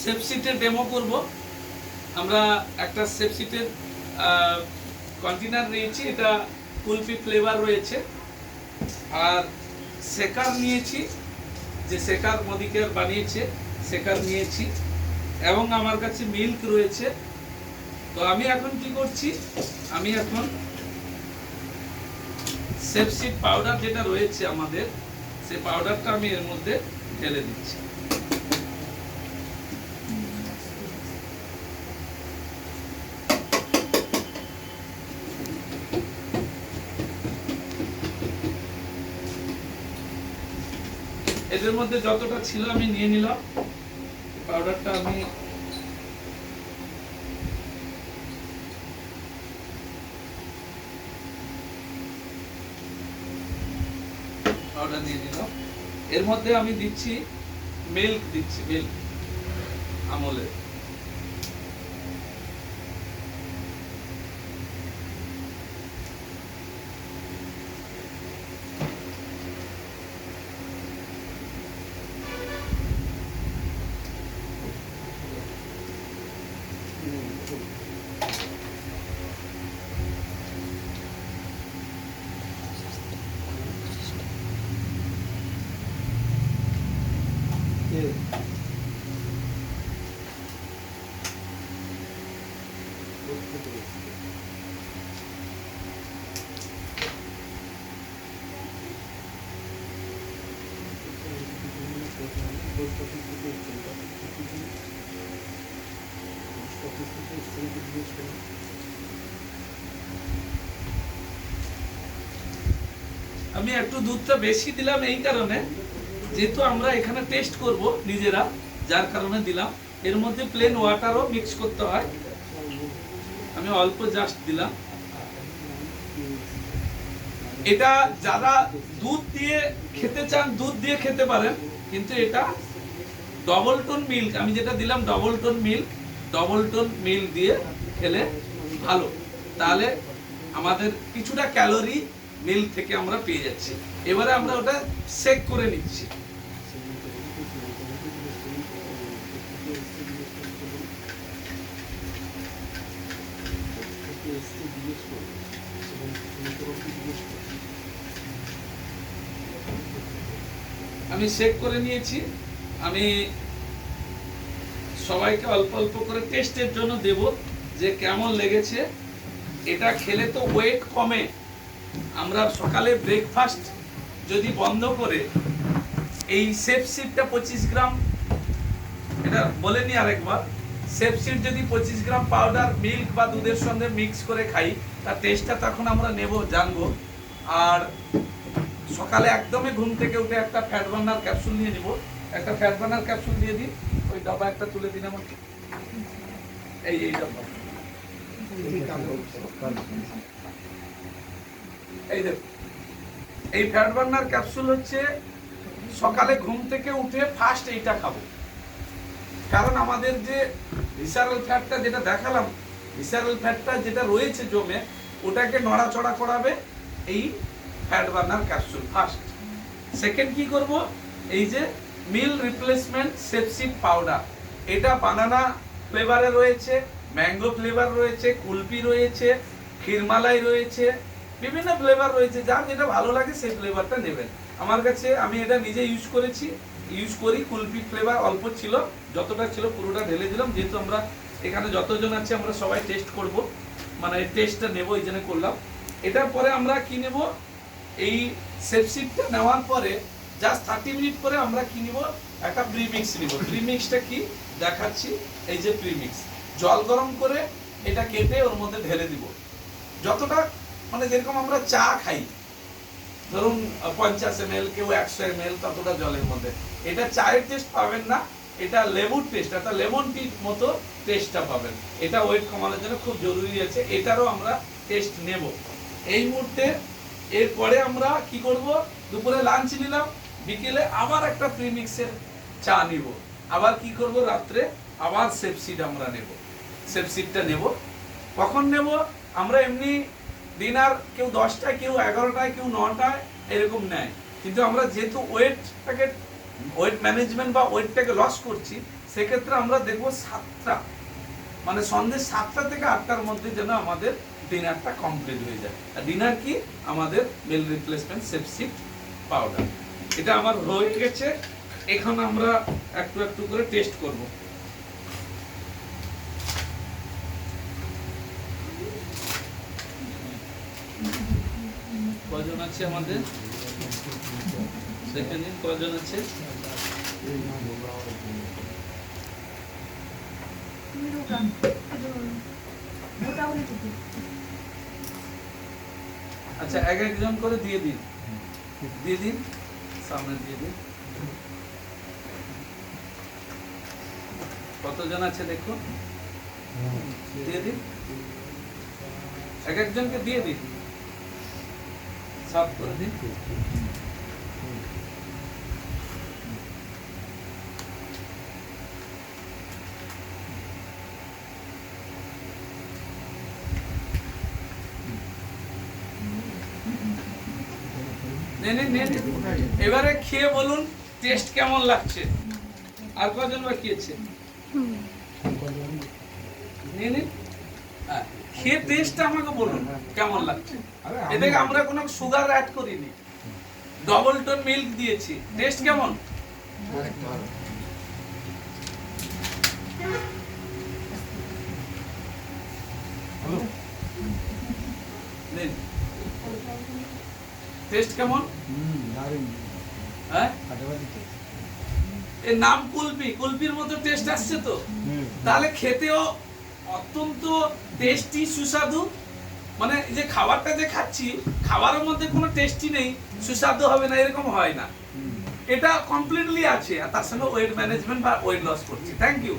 সেপসিটের demo করব। আমরা একটা সেপসিটের কন্টেনার নিয়েছি, এটা কুলফি ফ্লেভার রয়েছে। আর শেকার নিয়েছি, যে শেকার মদিকের বানিয়েছে শেকার নিয়েছি, এবং আমার কাছে মিল্ক রয়েছে। তো আমি এখন কি করছি, আমি এখন সেপসিড পাউডার যেটা রয়েছে আমাদের, সেই পাউডারটা আমি এর মধ্যে ঢেলে দিচ্ছি। এদের মধ্যে যতটা ছিল আমি নিয়ে নিলাম। পাউডারটা আমি পাউডার নিয়ে নিলাম। এর মধ্যে আমি দিচ্ছি মিল্ক, দিচ্ছি মিল্ক আমলের। আমি একটু দুধটা বেশি দিলাম এই কারণে, যেহেতু আমরা এখানে টেস্ট করব নিজেরা, যার কারণে দিলাম। এর মধ্যে প্লেন ওয়াটারও মিক্স করতে হয়, আমি অল্প জাস্ট দিলাম। এটা যারা দুধ দিয়ে খেতে চান দুধ দিয়ে খেতে পারেন, কিন্তু এটা ডবল টোন মিল্ক, আমি যেটা দিলাম ডবল টোন মিল্ক দিয়ে খেলে ভালো। তাহলে আমাদের কিছুটা ক্যালোরি মিল্ক থেকে আমরা পেয়ে যাচ্ছি। এবারে আমরা ওটা সেক করে নিচ্ছি। আমি সেক করে নিয়েছি। আমি সবাইকে অল্প অল্প করে টেস্টের জন্য দেব যে কেমন লেগেছে। এটা খেলে তো ওয়েট কমে। আমরা সকালে ব্রেকফাস্ট যদি বন্ধ করে এই সেপসিডটা 25 গ্রাম, এটা বলে নি আরেকবার, সেপসিড যদি 25 গ্রাম পাউডার মিল্ক বা দুধের সঙ্গে মিক্স করে খাই, তার টেস্টটা তখন আমরা নেব, জানবো। আর সকালে একদমই ঘুম থেকে উঠে একটা ফ্যাট বার্নার ক্যাপসুল নিয়ে নিব। একটা ফ্যাট বার্নার ক্যাপসুল দিয়ে দিই, ওই ডাবা একটা তুলে দিন আমার, এই ডাবা, এই দেখ, এই ফ্যাট বার্নার ক্যাপসুল হচ্ছে সকালে ঘুম থেকে উঠে ফার্স্ট এইটা খাবো। কারণ আমাদের যে ভিসারাল ফ্যাটটা যেটা দেখালাম, ভিসারাল ফ্যাটটা যেটা রয়েছে জমে, ওটাকে নড়াচড়া করাবে এই fat burner capsule first. Second কি করব, এই যে মিল রিপ্লেসমেন্ট সেপসিড পাউডার, এটা বানানা ফ্লেভারে রয়েছে, ম্যাঙ্গো ফ্লেভার রয়েছে, কুলফি রয়েছে, ক্ষীরমালাই রয়েছে, বিভিন্ন ফ্লেভার রয়েছে। যার যেটা ভালো লাগে সেই ফ্লেভারটা নেবেন। আমার কাছে, আমি এটা নিজে ইউজ করি। কুলফি ফ্লেভার অল্প ছিল, যতটা ছিল পুরোটা ঢেলে দিলাম। যেহেতু আমরা এখানে যতজন আছে আমরা সবাই টেস্ট করব, মানে টেস্টটা নেব, এই জন্য করলাম। এটার পরে আমরা কি নেব, এই সেপসিডটা নেওয়ার পরে জাস্ট 30 মিনিট পরে আমরা কি নিব, একটা প্রিমিক্স নিব। প্রিমিক্সটা কি দেখাচ্ছি, এই যে প্রিমিক্স, জল গরম করে এটা কেটে ওর মধ্যে ঢেলে দিব। যতটা, মানে যেরকম আমরা চা খাই, ধরুন 50 ml, কেউ 100 ml, ততটা জলের মধ্যে। এটা চায়ের টেস্ট পাবেন না, এটা লেবুর টেস্ট, এটা লেমন টির মতো টেস্টটা পাবেন। এটা ওয়েট কমানোর জন্য খুব জরুরি আছে, এটারও আমরা টেস্ট নেব এই মুহূর্তে। এরপরে আমরা কি করব, দুপুরে লাঞ্চ নিলাম, বিকেলে আবার একটা প্রিমিক্সের চা নিব, আবার কি করব, রাত্রে আবার সেপসিড আমরা নেব। সেপসিডটা নেব কখন নেব, আমরা এমনি ডিনার কেউ 10টায়, কেউ 11টায়, কেউ 9টায় এরকম নেয়। কিন্তু আমরা যেহেতু ওয়েট ম্যানেজমেন্ট বা ওয়েটটাকে লস করছি, সেক্ষেত্রে আমরা দেখবো 7টা, মানে সন্ধ্যে 7টা থেকে 8টার মধ্যে যেন আমাদের ডিনারটা কমপ্লিট হয়ে যায়। আর ডিনার কি? আমাদের মিল রিপ্লেসমেন্ট সেপসিড পাউডার। এটা আমার হয়ে গেছে। এখন আমরা একটু একটু করে টেস্ট করব। কজন আছে আমাদের? সেকেন্ড দিন কজন আছে? আচ্ছা, এক একজন করে দিয়ে দিন, দিয়ে দিন, সামনে দিয়ে দিন। কতজন আছে দেখো, দিয়ে দিন, এক একজনকে দিয়ে দিন, সাফ করে দিন। এবারে খেয়ে বলুন টেস্ট কেমন লাগছে। আর কজন বাকি আছে? খেয়ে টেস্ট আমাকে বলুন কেমন লাগছে। এদিকে আমরা কোনো সুগার অ্যাড করিনি, ডবল টোন মিল্ক দিয়েছি। টেস্ট কেমন? টেস্ট কেমন? হ্যাঁ, এর নাম কুলপি, কুলপির মতো টেস্ট আসছে তো। তাহলে খেতেও অত্যন্ত টেস্টি, সুস্বাদু। মানে যে খাবারটা যে খাচ্ছি, খাবারের মধ্যে কোনো টেস্টি নেই, সুস্বাদু হবে না, এরকম হয় না। এটা কমপ্লিটলি আছে। আর তার সঙ্গে ওয়েট ম্যানেজমেন্ট বা ওয়েট লস করছি। Thank you.